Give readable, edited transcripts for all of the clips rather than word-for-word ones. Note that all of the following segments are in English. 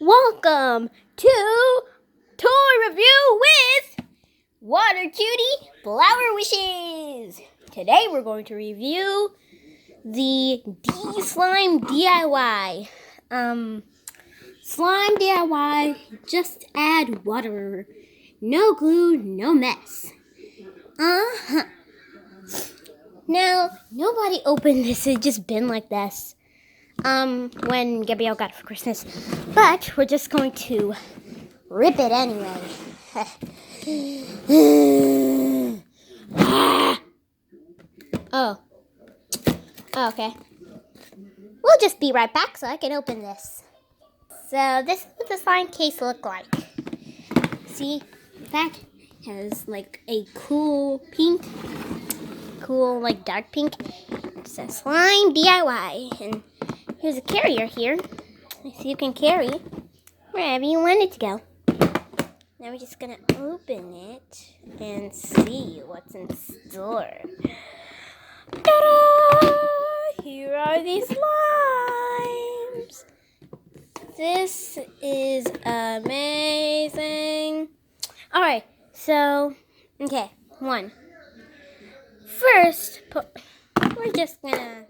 Welcome to Toy Review with Water Cutie Flower Wishes. Today we're going to review the D-Slime DIY. Slime DIY, just add water. No glue, no mess. Now, nobody opened this, it just been like this. When Gabrielle got it for Christmas. But we're just going to rip it anyway. Oh, okay. We'll just be right back so I can open this. So this is what the slime case look like. See, that has like a cool pink, like dark pink. It says Slime DIY, and here's a carrier here, so you can carry wherever you want it to go. Now we're just gonna open it and see what's in store. Ta-da! Here are these slimes. This is amazing. All right, so okay, first, we're just gonna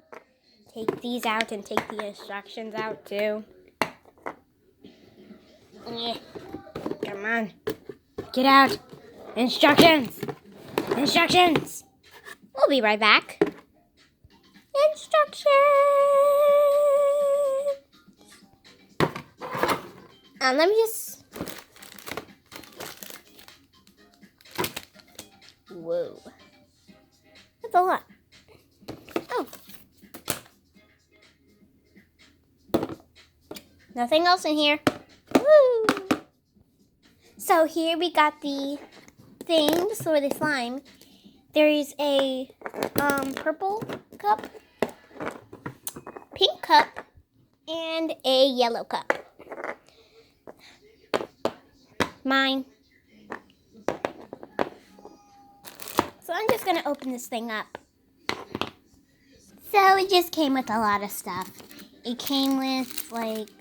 take these out and take the instructions out too. Yeah. Come on. Get out. Instructions. Instructions. We'll be right back. Instructions. Let me just... Whoa. That's a lot. Oh. Nothing else in here. Woo! So here we got the things for the slime. There is a purple cup, pink cup, and a yellow cup. Mine. So I'm just going to open this thing up. So it just came with a lot of stuff. It came with like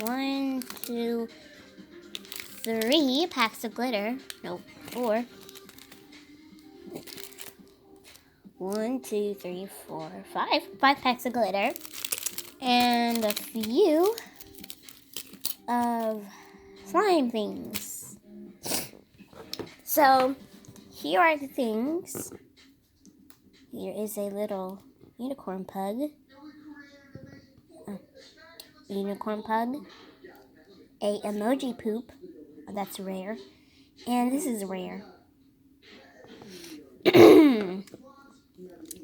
1, 2, 3 packs of glitter. No, 4. 1, 2, 3, 4, 5. 5 packs of glitter. And a few of slime things. So, here are the things. Here is a little unicorn pug. A emoji poop. That's rare. And this is rare.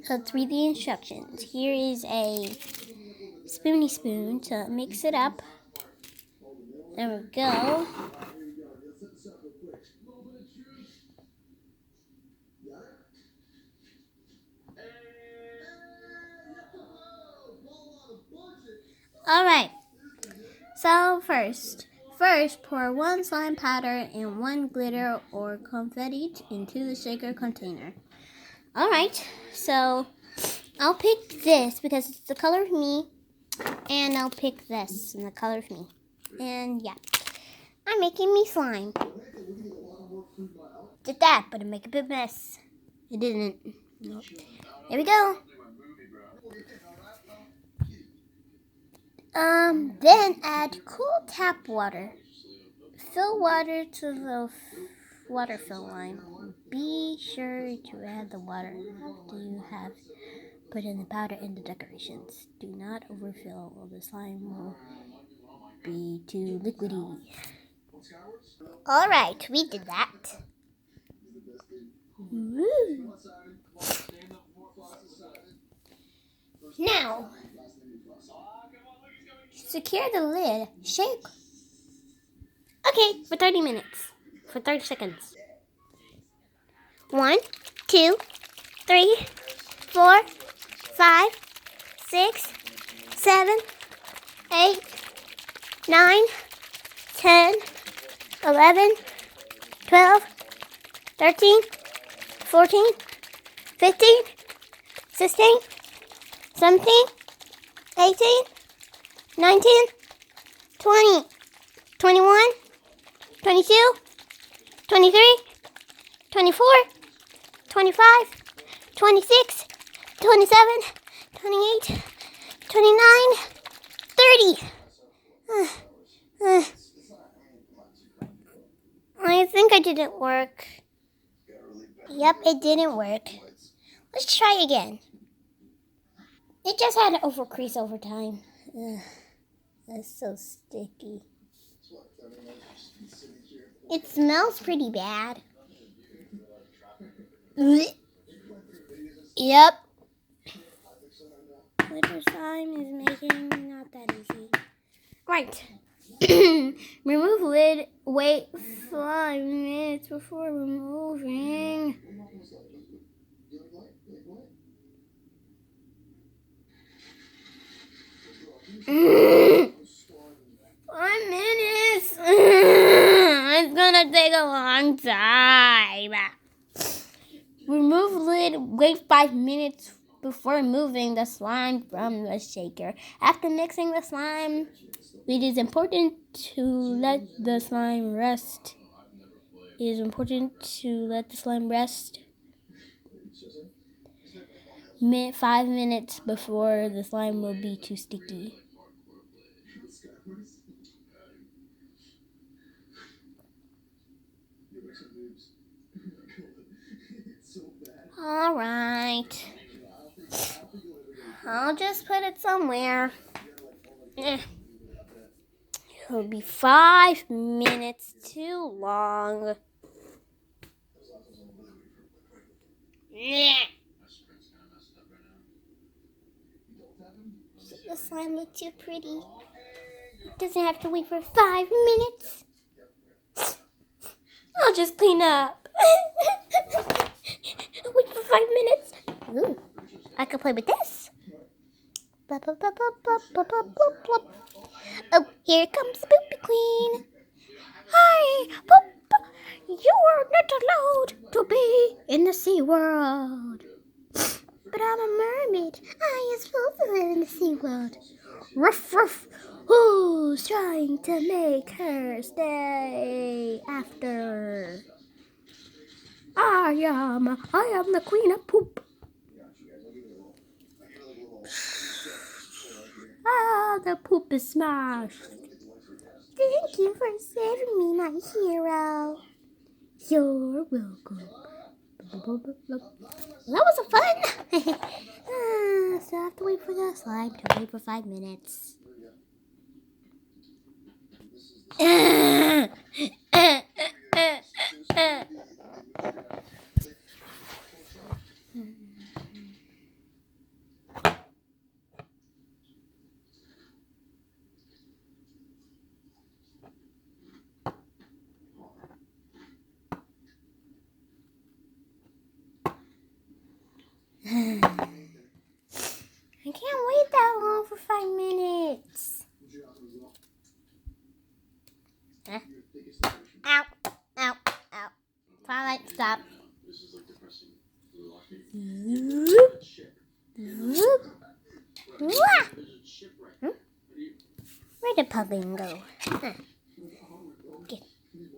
So let's read the instructions. Here is a spoony spoon to mix it up. There we go. Alright. So first pour 1 slime powder and 1 glitter or confetti into the shaker container. Alright, so I'll pick this because it's the color of me, and I'll pick this in the color of me. And yeah, I'm making me slime. Did that, but it made a big mess. It didn't. Nope. There we go. Then add cool tap water. Fill water to the water fill line. Be sure to add the water after you have put in the powder and the decorations. Do not overfill or the slime will be too liquidy. Alright, we did that. Woo. Now, secure the lid. Shake. Okay, for 30 minutes. For 30 seconds. 1, 2, 3, 4, 5, 6, 7, 8, 9, 10, 11, 12, 13, 14, 15, 16, 17, 18, 19, 20. 21, 22, 23, 24, 25, 26, 27, 28, 29, 30. I think I didn't work. Yep, it didn't work. Let's try again. It just had to overcrease over time. Ugh, that's so sticky. It smells pretty bad. Yep. Glitter slime is making not that easy. Right. Remove lid. Wait 5 minutes before removing. Mm. 5 minutes. It's gonna take a long time. Remove lid. Wait 5 minutes before removing the slime from the shaker. After mixing the slime, it is important to let the slime rest. 5 minutes before the slime will be too sticky. Alright. I'll just put it somewhere. It'll be 5 minutes too long. The slime looks too pretty. It doesn't have to wait for 5 minutes. I'll just clean up. Wait for 5 minutes. Ooh, I can play with this. Oh, here comes the Poopy Queen. Hi, Poop. You are not allowed to be in the Sea World. But I'm a mermaid. I am supposed to live in the Sea World. Ruff, ruff. Who's trying to make her stay after? I am the Queen of Poop. The poop is smashed. Thank you for saving me, my hero. You're welcome. That was fun. So I have to wait for the slime to wait for 5 minutes. I can't wait that long for 5 minutes. Ow, ow, ow. Twilight, stop. Where'd the pudding go?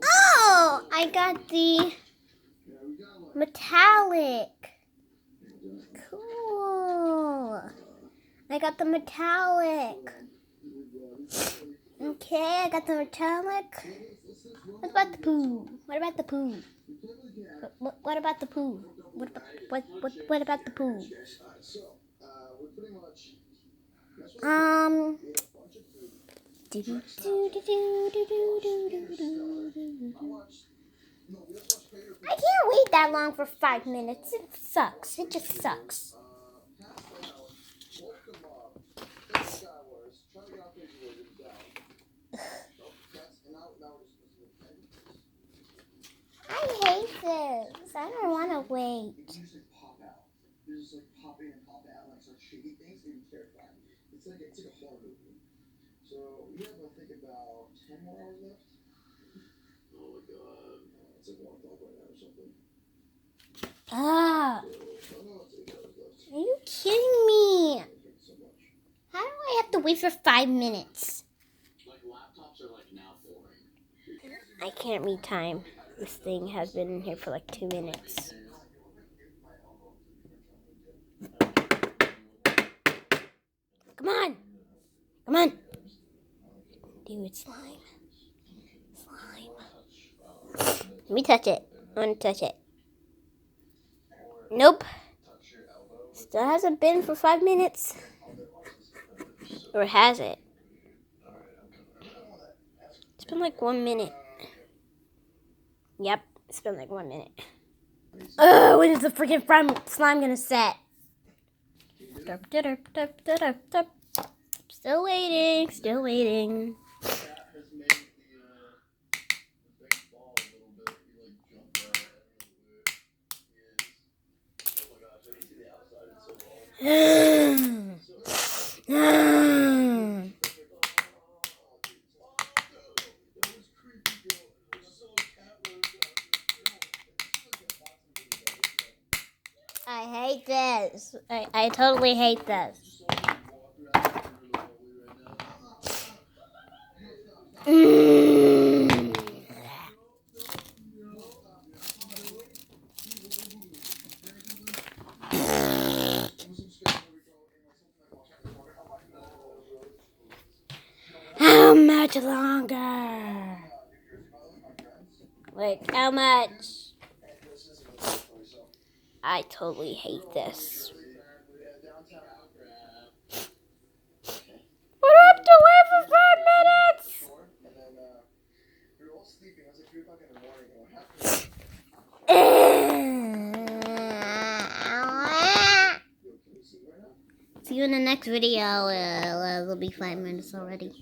Oh, I got the metallic. Cool. I got the metallic. Okay, I got the metallic. What about the poo? What about the poo? What about the poo? What about the poo? I can't wait that long for 5 minutes. It sucks. It just sucks. I hate this. I don't want to wait. It's like a horror movie. So we have, I think, about 10 more hours left. Oh my god. It's like 1 o'clock right now or something. Are you kidding me? How do I have to wait for 5 minutes? Like laptops are like now boring. I can't read time. This thing has been in here for like 2 minutes. Come on! Come on! Dude, slime. Let me touch it. I want to touch it. Nope. Still hasn't been for 5 minutes. Or has it? It's been like 1 minute. Yep, it's been like 1 minute. Ugh, when is the freaking slime gonna set? Still waiting. I hate this. I totally hate this. How much longer? Like, how much? I totally hate this. I don't have to wait for 5 minutes. See you in the next video. It'll be 5 minutes already.